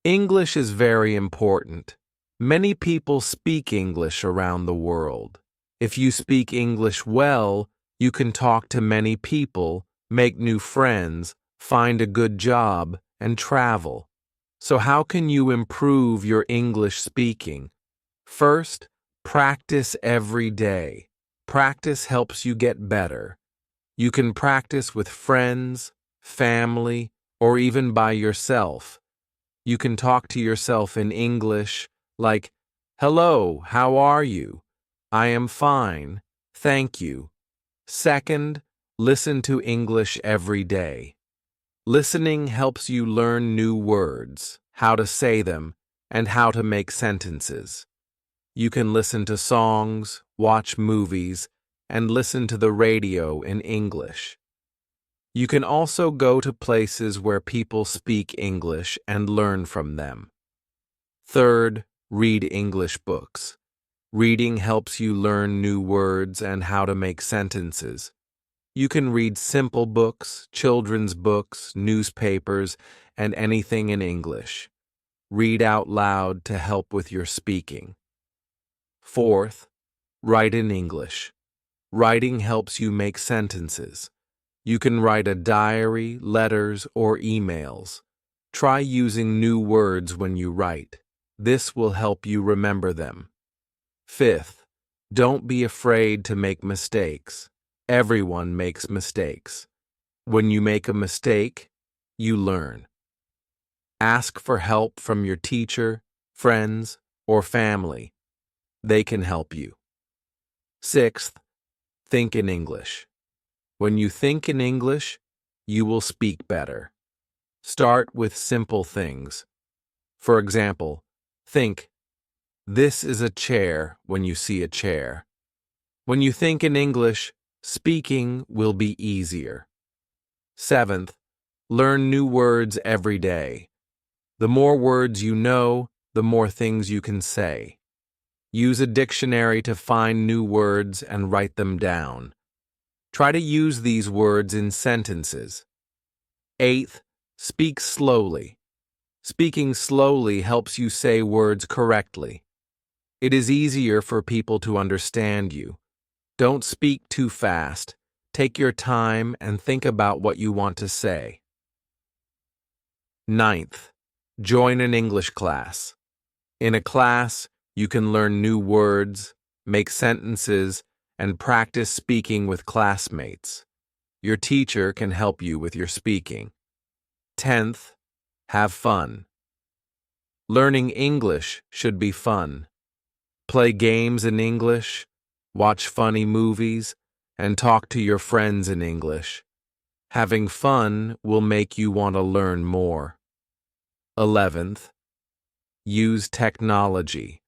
English is very important. Many people speak English around the world. If you speak English well, you can talk to many people, make new friends, find a good job, and travel. So how can you improve your English speaking? First, practice every day. Practice helps you get better. You can practice with friends, family, or even by yourself. You can talk to yourself in English, like, "Hello, how are you? I am fine, thank you." Second, listen to English every day. Listening helps you learn new words, how to say them, and how to make sentences. You can listen to songs, watch movies, and listen to the radio in English. You can also go to places where people speak English and learn from them. Third, read English books. Reading helps you learn new words and how to make sentences. You can read simple books, children's books, newspapers, and anything in English. Read out loud to help with your speaking. Fourth, write in English. Writing helps you make sentences. You can write a diary, letters, or emails. Try using new words when you write. This will help you remember them. Fifth, don't be afraid to make mistakes. Everyone makes mistakes. When you make a mistake, you learn. Ask for help from your teacher, friends, or family. They can help you. Sixth, think in English. When you think in English, you will speak better. Start with simple things. For example, think, "This is a chair," when you see a chair. When you think in English, speaking will be easier. Seventh, learn new words every day. The more words you know, the more things you can say. Use a dictionary to find new words and write them down. Try to use these words in sentences. Eighth, speak slowly. Speaking slowly helps you say words correctly. It is easier for people to understand you. Don't speak too fast. Take your time and think about what you want to say. Ninth, join an English class. In a class, you can learn new words, make sentences, and practice speaking with classmates. Your teacher can help you with your speaking. 10th, have fun. Learning English should be fun. Play games in English, watch funny movies, and talk to your friends in English. Having fun will make you want to learn more. 11th, use technology.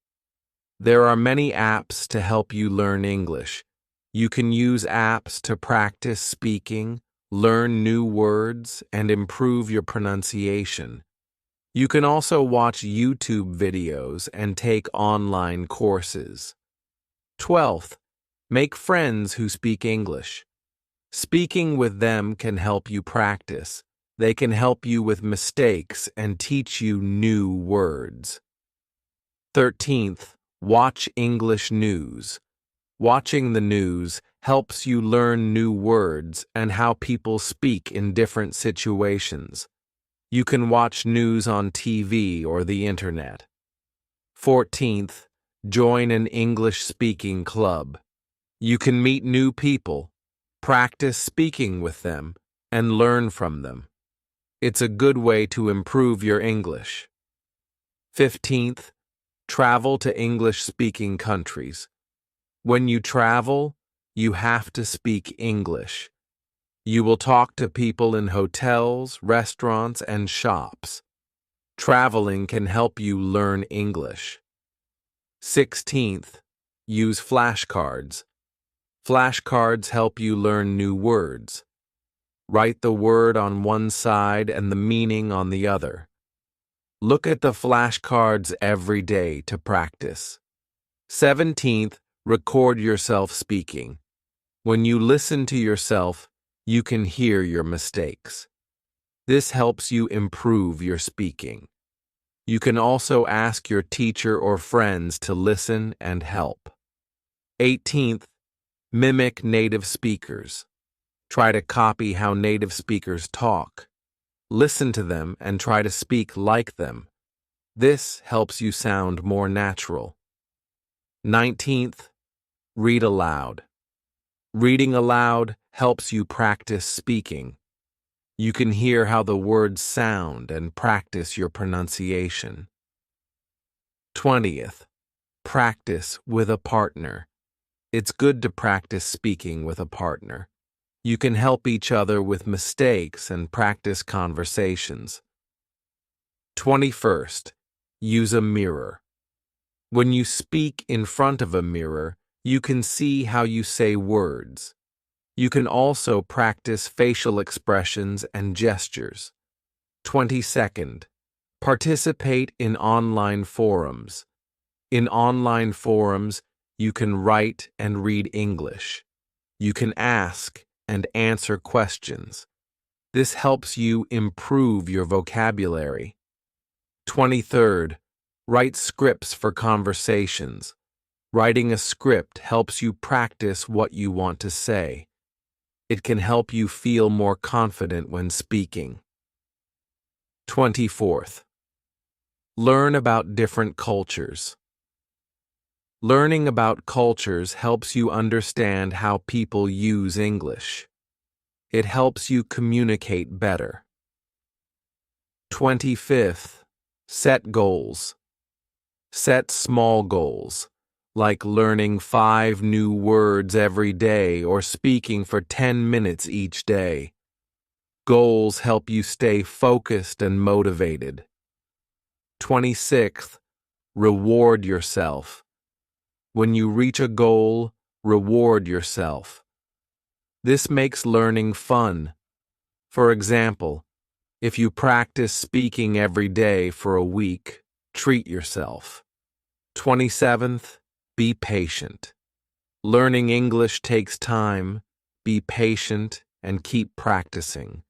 There are many apps to help you learn English. You can use apps to practice speaking, learn new words, and improve your pronunciation. You can also watch YouTube videos and take online courses. 12th, make friends who speak English. Speaking with them can help you practice. They can help you with mistakes and teach you new words. 13th, watch English news. Watching the news helps you learn new words and how people speak in different situations. You can watch news on TV or the internet. 14th, join an English-speaking club. You can meet new people, practice speaking with them, and learn from them. It's a good way to improve your English. 15th, travel to English-speaking countries. When you travel, you have to speak English. You will talk to people in hotels, restaurants, and shops. Traveling can help you learn English. 16th, use flashcards. Flashcards help you learn new words. Write the word on one side and the meaning on the other. Look at the flashcards every day to practice. 17th, record yourself speaking. When you listen to yourself, you can hear your mistakes. This helps you improve your speaking. You can also ask your teacher or friends to listen and help. 18th, mimic native speakers. Try to copy how native speakers talk. Listen to them and try to speak like them. This helps you sound more natural. 19th, read aloud. Reading aloud helps you practice speaking. You can hear how the words sound and practice your pronunciation. 20th, practice with a partner. It's good to practice speaking with a partner. You can help each other with mistakes and practice conversations. 21st, use a mirror. When you speak in front of a mirror, you can see how you say words. You can also practice facial expressions and gestures. 22nd, participate in online forums. In online forums, you can write and read English. You can ask and answer questions. This helps you improve your vocabulary. 23rd, write scripts for conversations. Writing a script helps you practice what you want to say. It can help you feel more confident when speaking. 24th, learn about different cultures. Learning about cultures helps you understand how people use English. It helps you communicate better. 25th, set goals. Set small goals, like learning 5 new words every day or speaking for 10 minutes each day. Goals help you stay focused and motivated. 26th, reward yourself. When you reach a goal, reward yourself. This makes learning fun. For example, if you practice speaking every day for a week, treat yourself. 27th, be patient. Learning English takes time. Be patient and keep practicing.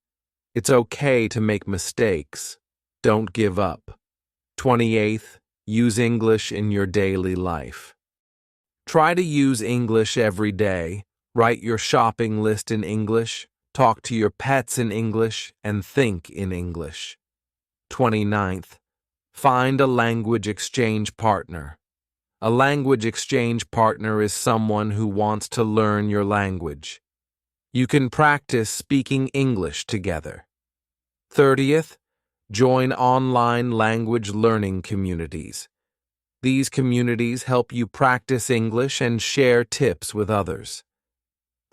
It's okay to make mistakes. Don't give up. 28th, use English in your daily life. Try to use English every day. Write your shopping list in English, talk to your pets in English, and think in English. 29th, find a language exchange partner. A language exchange partner is someone who wants to learn your language. You can practice speaking English together. 30th, join online language learning communities. These communities help you practice English and share tips with others.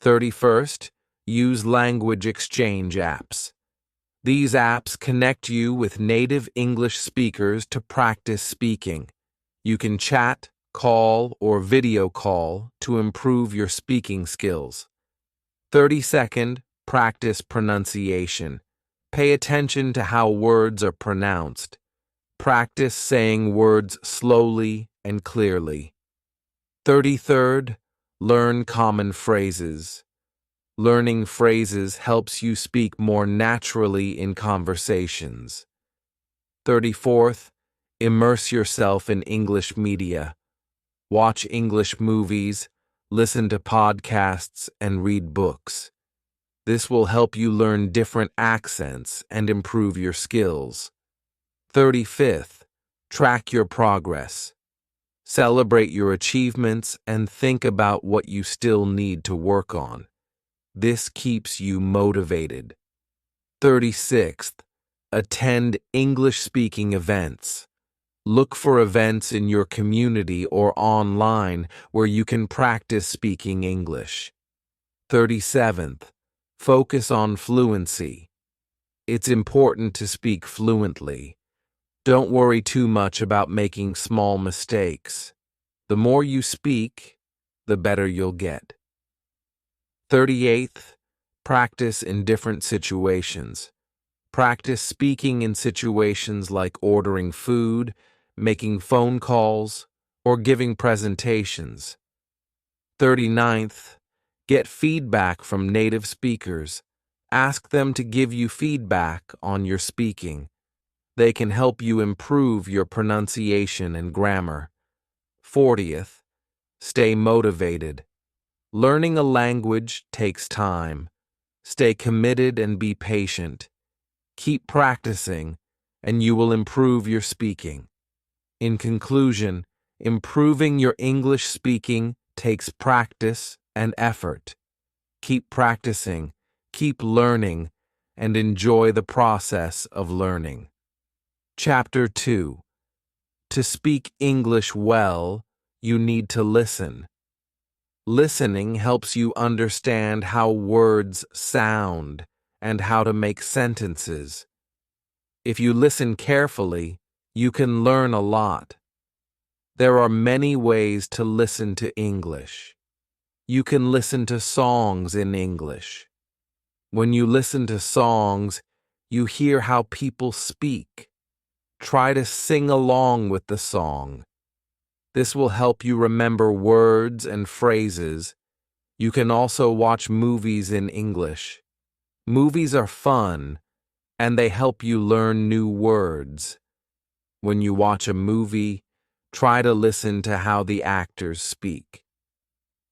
31st, use language exchange apps. These apps connect you with native English speakers to practice speaking. You can chat, call, or video call to improve your speaking skills. 32nd, practice pronunciation. Pay attention to how words are pronounced. Practice saying words slowly and clearly. 33rd, learn common phrases. Learning phrases helps you speak more naturally in conversations. 34th, immerse yourself in English media. Watch English movies, listen to podcasts, and read books. This will help you learn different accents and improve your skills. 35th, track your progress. Celebrate your achievements and think about what you still need to work on. This keeps you motivated. 36th, attend English-speaking events. Look for events in your community or online where you can practice speaking English. 37th, focus on fluency. It's important to speak fluently. Don't worry too much about making small mistakes. The more you speak, the better you'll get. 38th, practice in different situations. Practice speaking in situations like ordering food, making phone calls, or giving presentations. 39th, get feedback from native speakers. Ask them to give you feedback on your speaking. They can help you improve your pronunciation and grammar. 40th, stay motivated. Learning a language takes time. Stay committed and be patient. Keep practicing, and you will improve your speaking. In conclusion, improving your English speaking takes practice and effort. Keep practicing, keep learning, and enjoy the process of learning. Chapter 2. To speak English well, you need to listen. Listening helps you understand how words sound and how to make sentences. If you listen carefully, you can learn a lot. There are many ways to listen to English. You can listen to songs in English. When you listen to songs, you hear how people speak. Try to sing along with the song. This will help you remember words and phrases. You can also watch movies in English. Movies are fun, and they help you learn new words. When you watch a movie, try to listen to how the actors speak.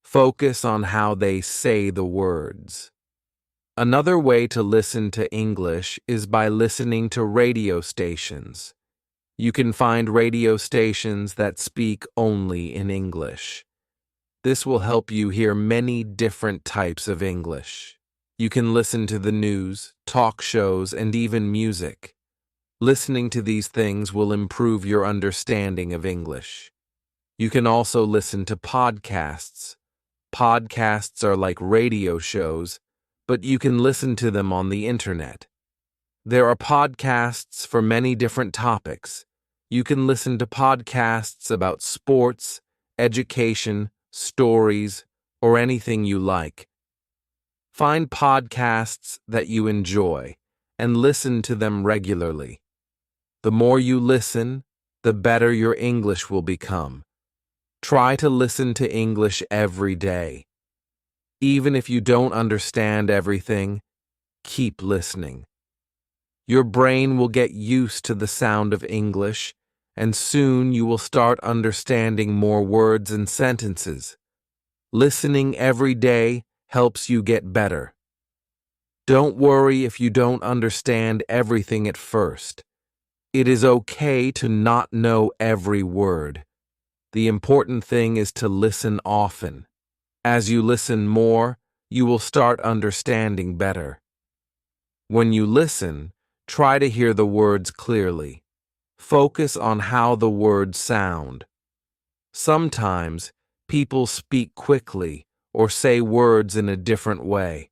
Focus on how they say the words. Another way to listen to English is by listening to radio stations. You can find radio stations that speak only in English. This will help you hear many different types of English. You can listen to the news, talk shows, and even music. Listening to these things will improve your understanding of English. You can also listen to podcasts. Podcasts are like radio shows, but you can listen to them on the internet. There are podcasts for many different topics. You can listen to podcasts about sports, education, stories, or anything you like. Find podcasts that you enjoy and listen to them regularly. The more you listen, the better your English will become. Try to listen to English every day. Even if you don't understand everything, keep listening. Your brain will get used to the sound of English, and soon you will start understanding more words and sentences. Listening every day helps you get better. Don't worry if you don't understand everything at first. It is okay to not know every word. The important thing is to listen often. As you listen more, you will start understanding better. When you listen, try to hear the words clearly. Focus on how the words sound. Sometimes, people speak quickly or say words in a different way.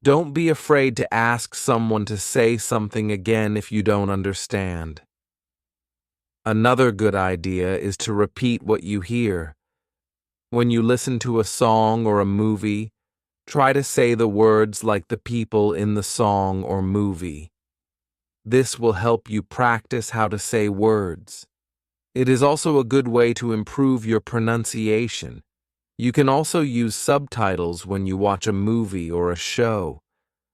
Don't be afraid to ask someone to say something again if you don't understand. Another good idea is to repeat what you hear. When you listen to a song or a movie, try to say the words like the people in the song or movie. This will help you practice how to say words. It is also a good way to improve your pronunciation. You can also use subtitles when you watch a movie or a show.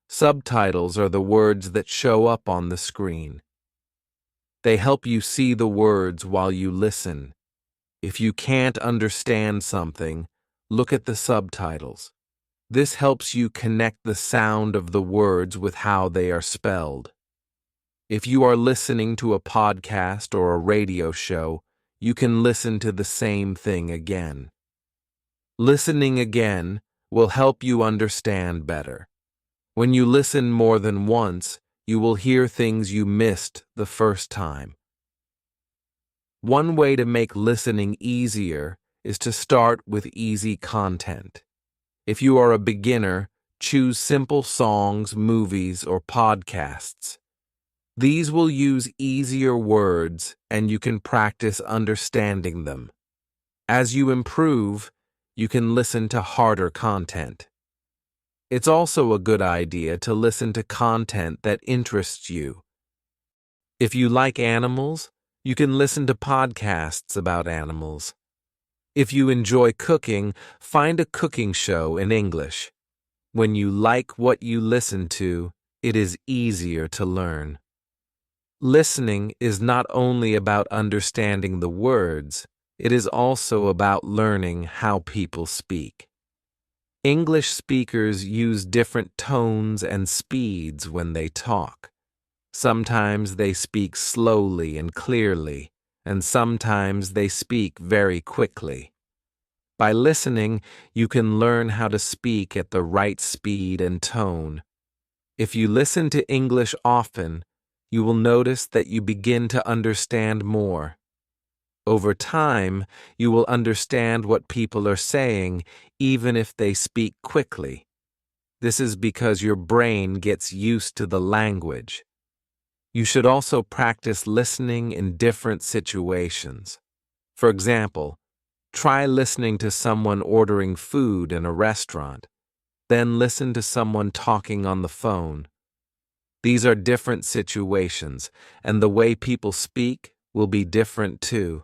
Subtitles are the words that show up on the screen. They help you see the words while you listen. If you can't understand something, look at the subtitles. This helps you connect the sound of the words with how they are spelled. If you are listening to a podcast or a radio show, you can listen to the same thing again. Listening again will help you understand better. When you listen more than once, you will hear things you missed the first time. One way to make listening easier is to start with easy content. If you are a beginner, choose simple songs, movies, or podcasts. These will use easier words, and you can practice understanding them. As you improve, you can listen to harder content. It's also a good idea to listen to content that interests you. If you like animals, you can listen to podcasts about animals. If you enjoy cooking, find a cooking show in English. When you like what you listen to, it is easier to learn. Listening is not only about understanding the words, it is also about learning how people speak. English speakers use different tones and speeds when they talk. Sometimes they speak slowly and clearly, and sometimes they speak very quickly. By listening, you can learn how to speak at the right speed and tone. If you listen to English often, you will notice that you begin to understand more. Over time, you will understand what people are saying, even if they speak quickly. This is because your brain gets used to the language. You should also practice listening in different situations. For example, try listening to someone ordering food in a restaurant, then listen to someone talking on the phone. These are different situations, and the way people speak will be different too.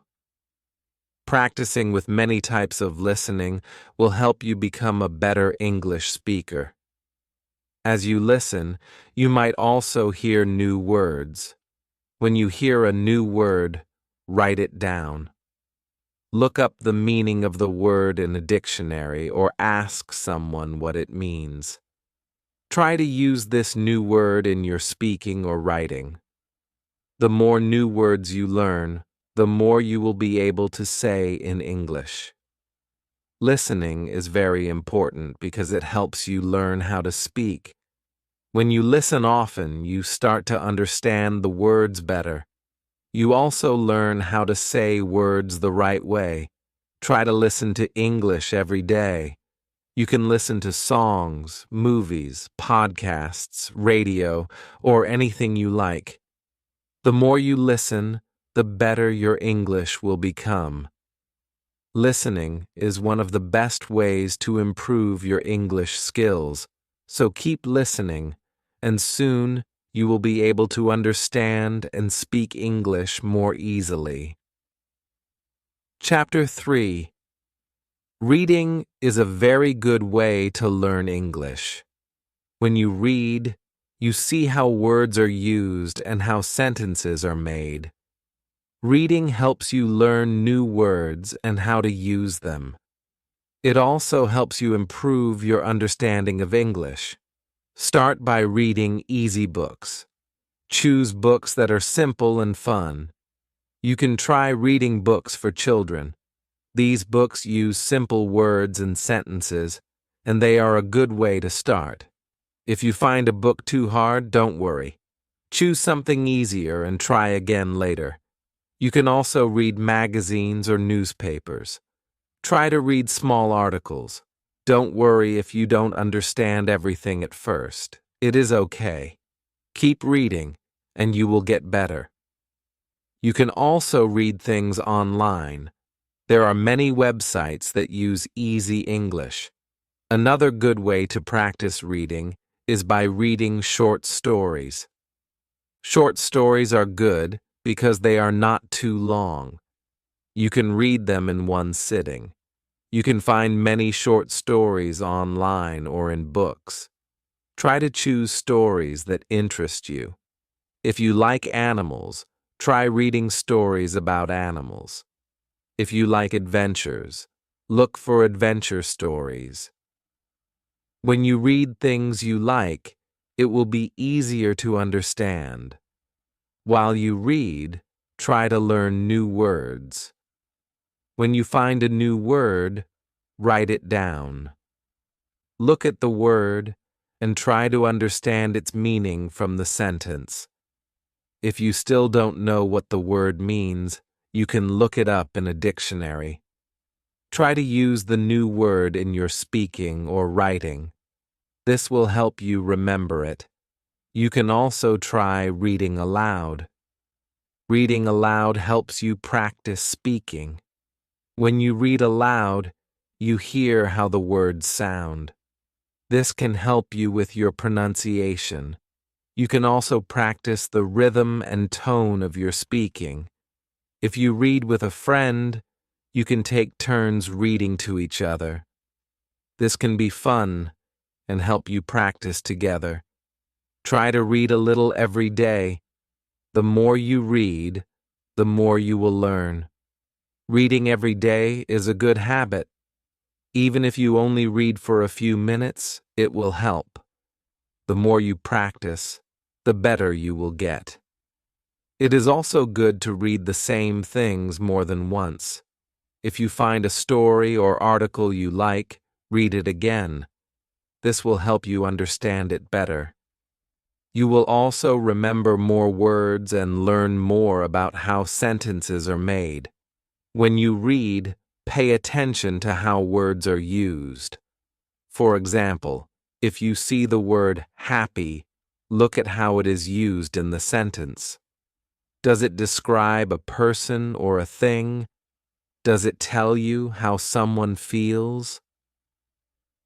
Practicing with many types of listening will help you become a better English speaker. As you listen, you might also hear new words. When you hear a new word, write it down. Look up the meaning of the word in a dictionary or ask someone what it means. Try to use this new word in your speaking or writing. The more new words you learn, the more you will be able to say in English. Listening is very important because it helps you learn how to speak. When you listen often, you start to understand the words better. You also learn how to say words the right way. Try to listen to English every day. You can listen to songs, movies, podcasts, radio, or anything you like. The more you listen, the better your English will become. Listening is one of the best ways to improve your English skills, so keep listening, and soon you will be able to understand and speak English more easily. Chapter 3. Reading is a very good way to learn English. When you read, you see how words are used and how sentences are made. Reading helps you learn new words and how to use them. It also helps you improve your understanding of English. Start by reading easy books. Choose books that are simple and fun. You can try reading books for children. These books use simple words and sentences, and they are a good way to start. If you find a book too hard, don't worry. Choose something easier and try again later. You can also read magazines or newspapers. Try to read small articles. Don't worry if you don't understand everything at first. It is okay. Keep reading, and you will get better. You can also read things online. There are many websites that use easy English. Another good way to practice reading is by reading short stories. Short stories are good because they are not too long. You can read them in one sitting. You can find many short stories online or in books. Try to choose stories that interest you. If you like animals, try reading stories about animals. If you like adventures, look for adventure stories. When you read things you like, it will be easier to understand. While you read, try to learn new words. When you find a new word, write it down. Look at the word and try to understand its meaning from the sentence. If you still don't know what the word means, you can look it up in a dictionary. Try to use the new word in your speaking or writing. This will help you remember it. You can also try reading aloud. Reading aloud helps you practice speaking. When you read aloud, you hear how the words sound. This can help you with your pronunciation. You can also practice the rhythm and tone of your speaking. If you read with a friend, you can take turns reading to each other. This can be fun and help you practice together. Try to read a little every day. The more you read, the more you will learn. Reading every day is a good habit. Even if you only read for a few minutes, it will help. The more you practice, the better you will get. It is also good to read the same things more than once. If you find a story or article you like, read it again. This will help you understand it better. You will also remember more words and learn more about how sentences are made. When you read, pay attention to how words are used. For example, if you see the word happy, look at how it is used in the sentence. Does it describe a person or a thing? Does it tell you how someone feels?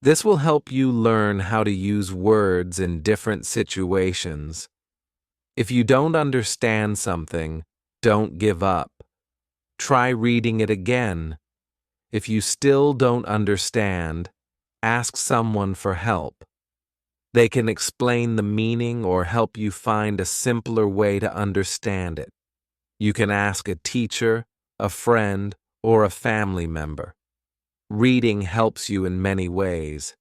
This will help you learn how to use words in different situations. If you don't understand something, don't give up. Try reading it again. If you still don't understand, ask someone for help. They can explain the meaning or help you find a simpler way to understand it. You can ask a teacher, a friend, or a family member. Reading helps you in many ways.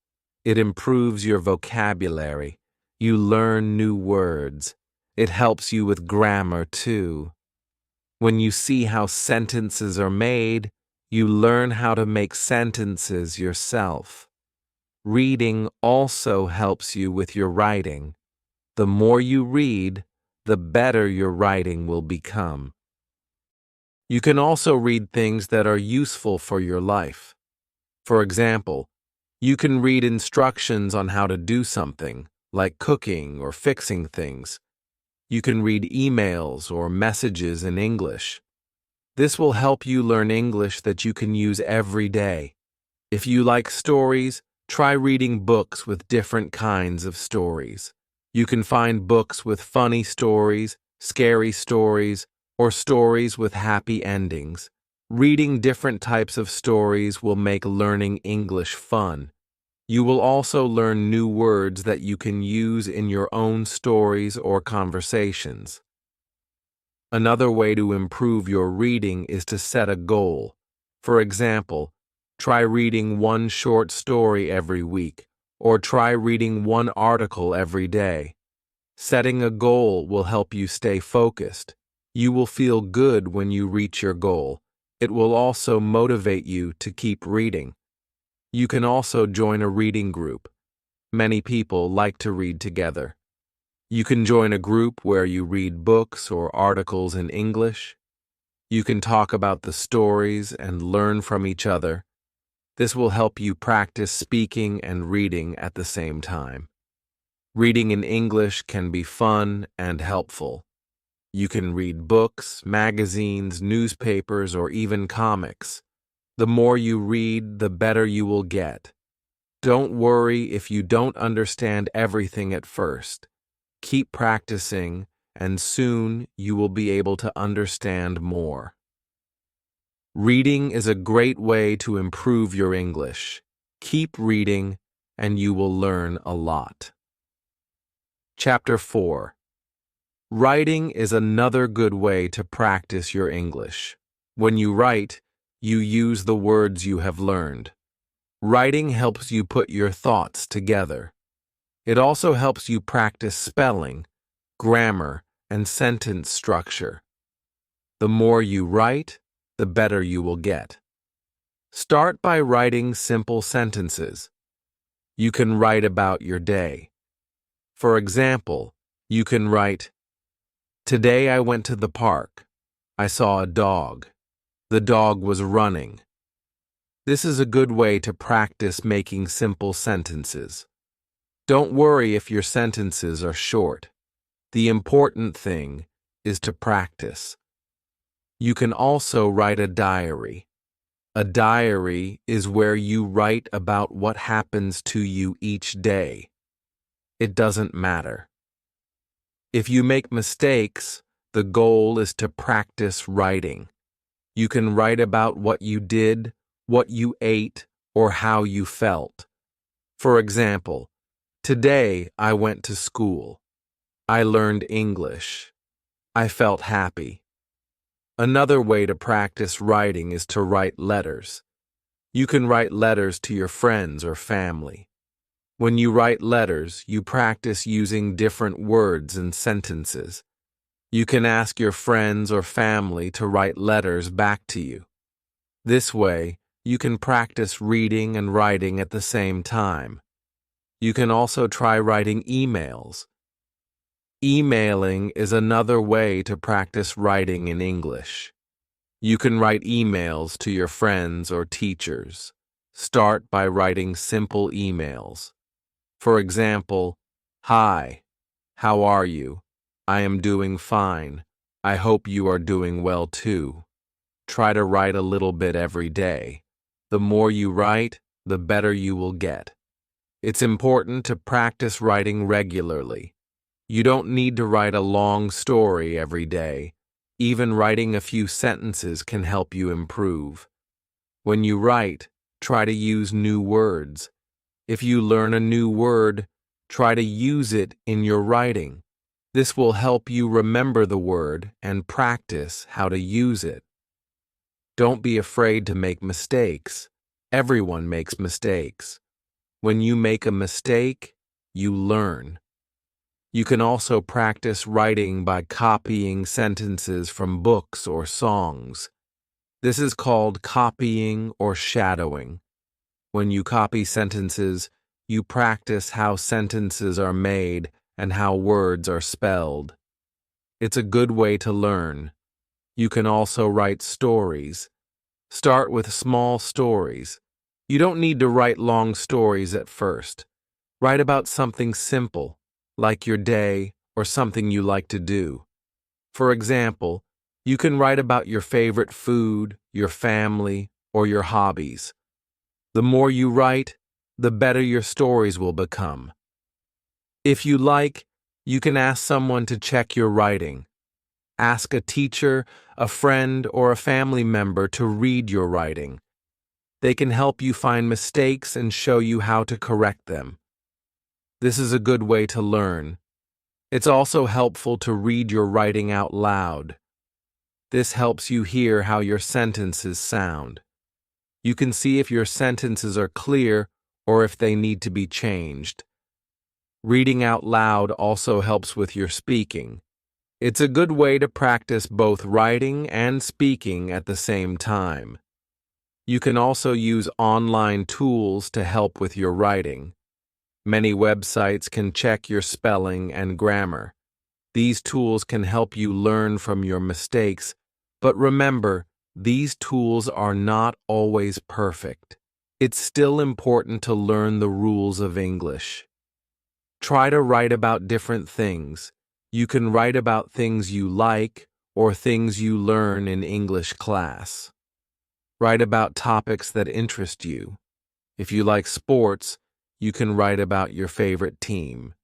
It improves your vocabulary. You learn new words. It helps you with grammar too. When you see how sentences are made, you learn how to make sentences yourself. Reading also helps you with your writing. The more you read, the better your writing will become. You can also read things that are useful for your life. For example, you can read instructions on how to do something, like cooking or fixing things. You can read emails or messages in English. This will help you learn English that you can use every day. If you like stories, try reading books with different kinds of stories. You can find books with funny stories, scary stories, or stories with happy endings. Reading different types of stories will make learning English fun. You will also learn new words that you can use in your own stories or conversations. Another way to improve your reading is to set a goal. For example, try reading one short story every week, or try reading one article every day. Setting a goal will help you stay focused. You will feel good when you reach your goal. It will also motivate you to keep reading. You can also join a reading group. Many people like to read together. You can join a group where you read books or articles in English. You can talk about the stories and learn from each other. This will help you practice speaking and reading at the same time. Reading in English can be fun and helpful. You can read books, magazines, newspapers, or even comics. The more you read, the better you will get. Don't worry if you don't understand everything at first. Keep practicing, and soon you will be able to understand more. Reading is a great way to improve your English. Keep reading, and you will learn a lot. Chapter 4. Writing is another good way to practice your English. When you write, you use the words you have learned. Writing helps you put your thoughts together. It also helps you practice spelling, grammar, and sentence structure. The more you write, the better you will get. Start by writing simple sentences. You can write about your day. For example, you can write, "Today I went to the park. I saw a dog. The dog was running." This is a good way to practice making simple sentences. Don't worry if your sentences are short. The important thing is to practice. You can also write a diary. A diary is where you write about what happens to you each day. It doesn't matter. If you make mistakes, the goal is to practice writing. You can write about what you did, what you ate, or how you felt. For example, today I went to school. I learned English. I felt happy. Another way to practice writing is to write letters. You can write letters to your friends or family. When you write letters, you practice using different words and sentences. You can ask your friends or family to write letters back to you. This way, you can practice reading and writing at the same time. You can also try writing emails. Emailing is another way to practice writing in English. You can write emails to your friends or teachers. Start by writing simple emails. For example, "Hi, how are you? I am doing fine. I hope you are doing well too." Try to write a little bit every day. The more you write, the better you will get. It's important to practice writing regularly. You don't need to write a long story every day. Even writing a few sentences can help you improve. When you write, try to use new words. If you learn a new word, try to use it in your writing. This will help you remember the word and practice how to use it. Don't be afraid to make mistakes. Everyone makes mistakes. When you make a mistake, you learn. You can also practice writing by copying sentences from books or songs. This is called copying or shadowing. When you copy sentences, you practice how sentences are made and how words are spelled. It's a good way to learn. You can also write stories. Start with small stories. You don't need to write long stories at first. Write about something simple, like your day or something you like to do. For example, you can write about your favorite food, your family, or your hobbies. The more you write, the better your stories will become. If you like, you can ask someone to check your writing. Ask a teacher, a friend, or a family member to read your writing. They can help you find mistakes and show you how to correct them. This is a good way to learn. It's also helpful to read your writing out loud. This helps you hear how your sentences sound. You can see if your sentences are clear or if they need to be changed. Reading out loud also helps with your speaking. It's a good way to practice both writing and speaking at the same time. You can also use online tools to help with your writing. Many websites can check your spelling and grammar. These tools can help you learn from your mistakes, but remember, these tools are not always perfect. It's still important to learn the rules of English. Try to write about different things. You can write about things you like or things you learn in English class. Write about topics that interest you. If you like sports, you can write about your favorite team.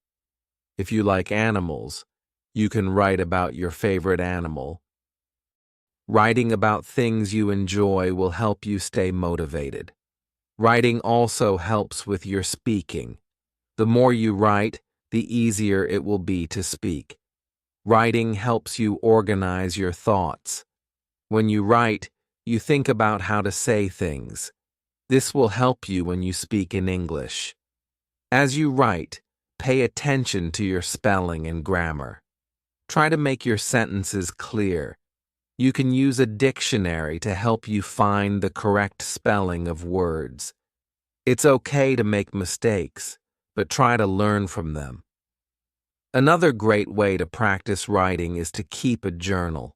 If you like animals, you can write about your favorite animal. Writing about things you enjoy will help you stay motivated. Writing also helps with your speaking. The more you write, the easier it will be to speak. Writing helps you organize your thoughts. When you write, you think about how to say things. This will help you when you speak in English. As you write, pay attention to your spelling and grammar. Try to make your sentences clear. You can use a dictionary to help you find the correct spelling of words. It's okay to make mistakes, but try to learn from them. Another great way to practice writing is to keep a journal.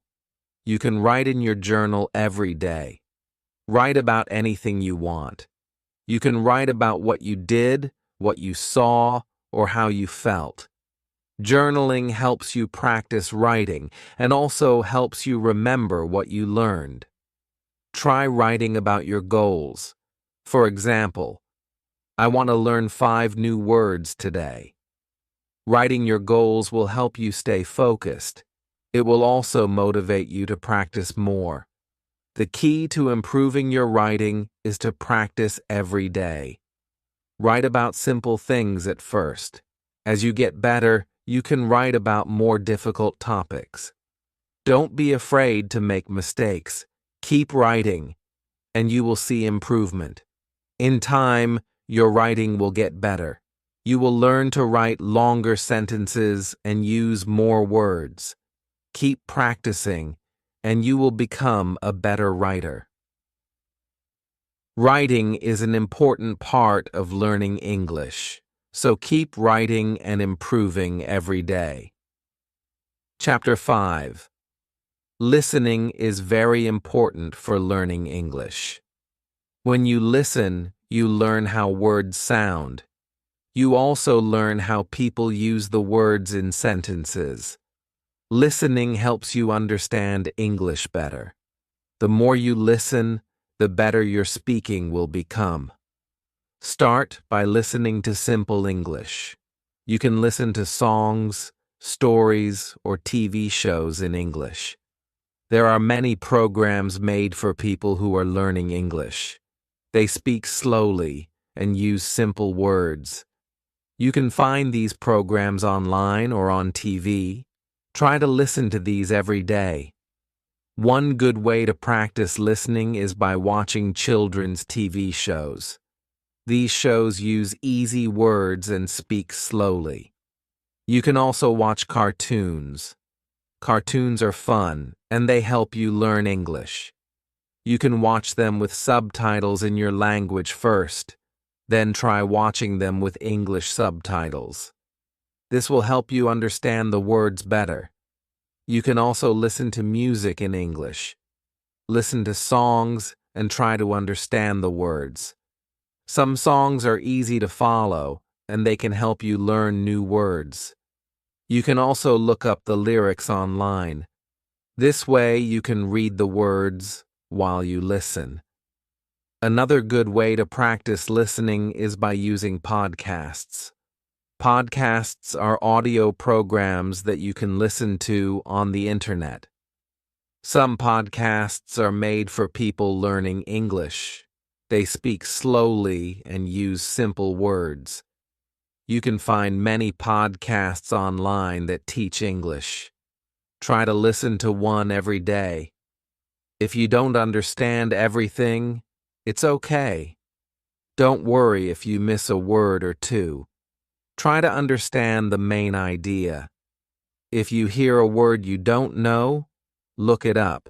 You can write in your journal every day. Write about anything you want. You can write about what you did, what you saw, or how you felt. Journaling helps you practice writing and also helps you remember what you learned. Try writing about your goals. For example, I want to learn 5 new words today. Writing your goals will help you stay focused. It will also motivate you to practice more. The key to improving your writing is to practice every day. Write about simple things at first. As you get better, you can write about more difficult topics. Don't be afraid to make mistakes. Keep writing, and you will see improvement. In time, your writing will get better. You will learn to write longer sentences and use more words. Keep practicing, and you will become a better writer. Writing is an important part of learning English, so keep writing and improving every day. Chapter 5. Listening is very important for learning English. When you listen, you learn how words sound. You also learn how people use the words in sentences. Listening helps you understand English better. The more you listen, the better your speaking will become. Start by listening to simple English. You can listen to songs, stories, or TV shows in English. There are many programs made for people who are learning English. They speak slowly and use simple words. You can find these programs online or on TV. Try to listen to these every day. One good way to practice listening is by watching children's TV shows. These shows use easy words and speak slowly. You can also watch cartoons. Cartoons are fun, and they help you learn English. You can watch them with subtitles in your language first, then try watching them with English subtitles. This will help you understand the words better. You can also listen to music in English. Listen to songs and try to understand the words. Some songs are easy to follow, and they can help you learn new words. You can also look up the lyrics online. This way you can read the words while you listen. Another good way to practice listening is by using podcasts. Podcasts are audio programs that you can listen to on the internet. Some podcasts are made for people learning English. They speak slowly and use simple words. You can find many podcasts online that teach English. Try to listen to one every day. If you don't understand everything, it's okay. Don't worry if you miss a word or two. Try to understand the main idea. If you hear a word you don't know, look it up.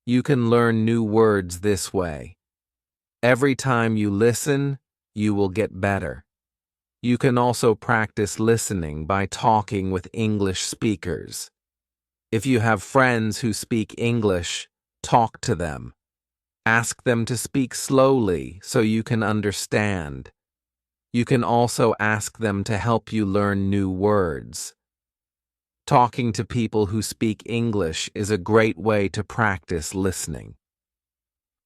You can learn new words this way. Every time you listen, you will get better. You can also practice listening by talking with English speakers. If you have friends who speak English, talk to them. Ask them to speak slowly so you can understand. You can also ask them to help you learn new words. Talking to people who speak English is a great way to practice listening.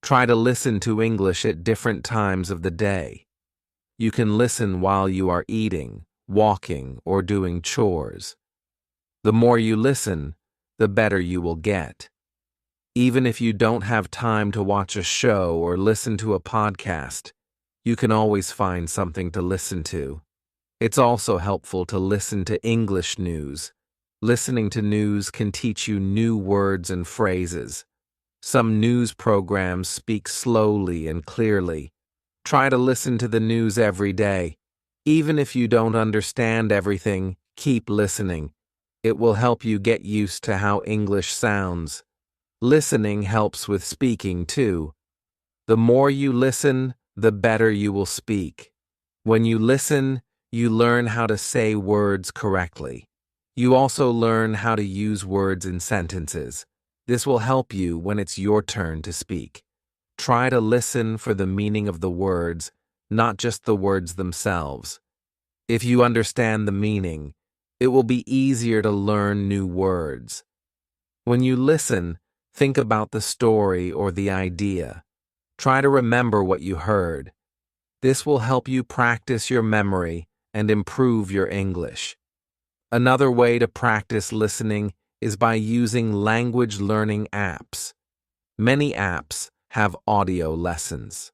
Try to listen to English at different times of the day. You can listen while you are eating, walking, or doing chores. The more you listen, the better you will get. Even if you don't have time to watch a show or listen to a podcast, you can always find something to listen to. It's also helpful to listen to English news. Listening to news can teach you new words and phrases. Some news programs speak slowly and clearly. Try to listen to the news every day. Even if you don't understand everything, keep listening. It will help you get used to how English sounds. Listening helps with speaking too. The more you listen, the better you will speak. When you listen, you learn how to say words correctly. You also learn how to use words in sentences. This will help you when it's your turn to speak. Try to listen for the meaning of the words, not just the words themselves. If you understand the meaning, it will be easier to learn new words. When you listen, think about the story or the idea. Try to remember what you heard. This will help you practice your memory and improve your English. Another way to practice listening is by using language learning apps. Many apps have audio lessons.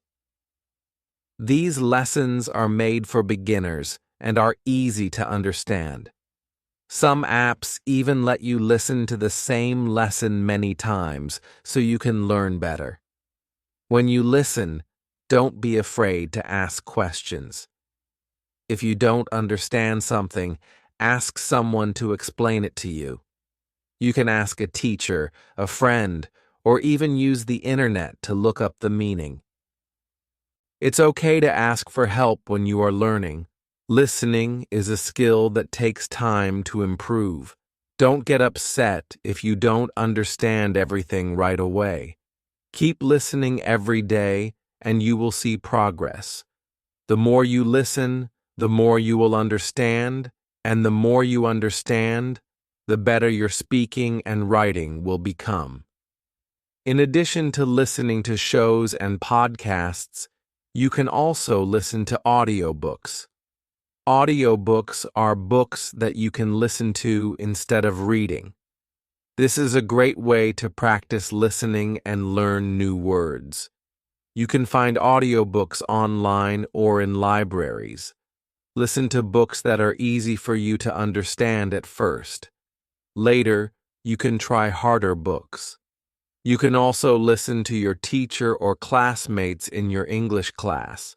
These lessons are made for beginners and are easy to understand. Some apps even let you listen to the same lesson many times so you can learn better. When you listen, don't be afraid to ask questions. If you don't understand something, ask someone to explain it to you. You can ask a teacher, a friend, or even use the internet to look up the meaning. It's okay to ask for help when you are learning. Listening is a skill that takes time to improve. Don't get upset if you don't understand everything right away. Keep listening every day, and you will see progress. The more you listen, the more you will understand, and the more you understand, the better your speaking and writing will become. In addition to listening to shows and podcasts, you can also listen to audiobooks. Audiobooks are books that you can listen to instead of reading. This is a great way to practice listening and learn new words. You can find audiobooks online or in libraries. Listen to books that are easy for you to understand at first. Later, you can try harder books. You can also listen to your teacher or classmates in your English class.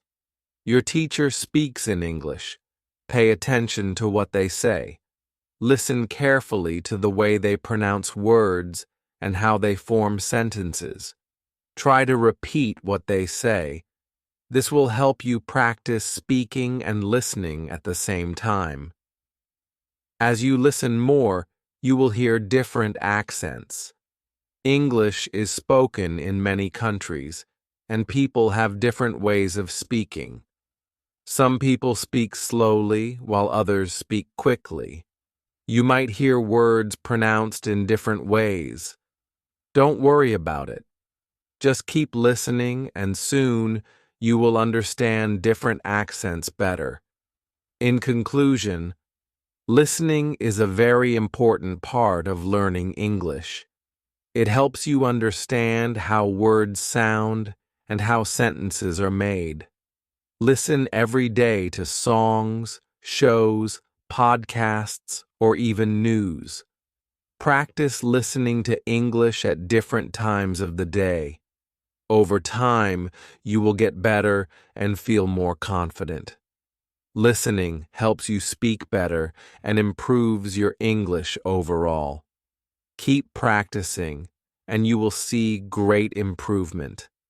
Your teacher speaks in English. Pay attention to what they say. Listen carefully to the way they pronounce words and how they form sentences. Try to repeat what they say. This will help you practice speaking and listening at the same time. As you listen more, you will hear different accents. English is spoken in many countries, and people have different ways of speaking. Some people speak slowly, while others speak quickly. You might hear words pronounced in different ways. Don't worry about it. Just keep listening, and soon you will understand different accents better. In conclusion, listening is a very important part of learning English. It helps you understand how words sound and how sentences are made. Listen every day to songs, shows, podcasts, or even news. Practice listening to English at different times of the day. Over time, you will get better and feel more confident. Listening helps you speak better and improves your English overall. Keep practicing, and you will see great improvement.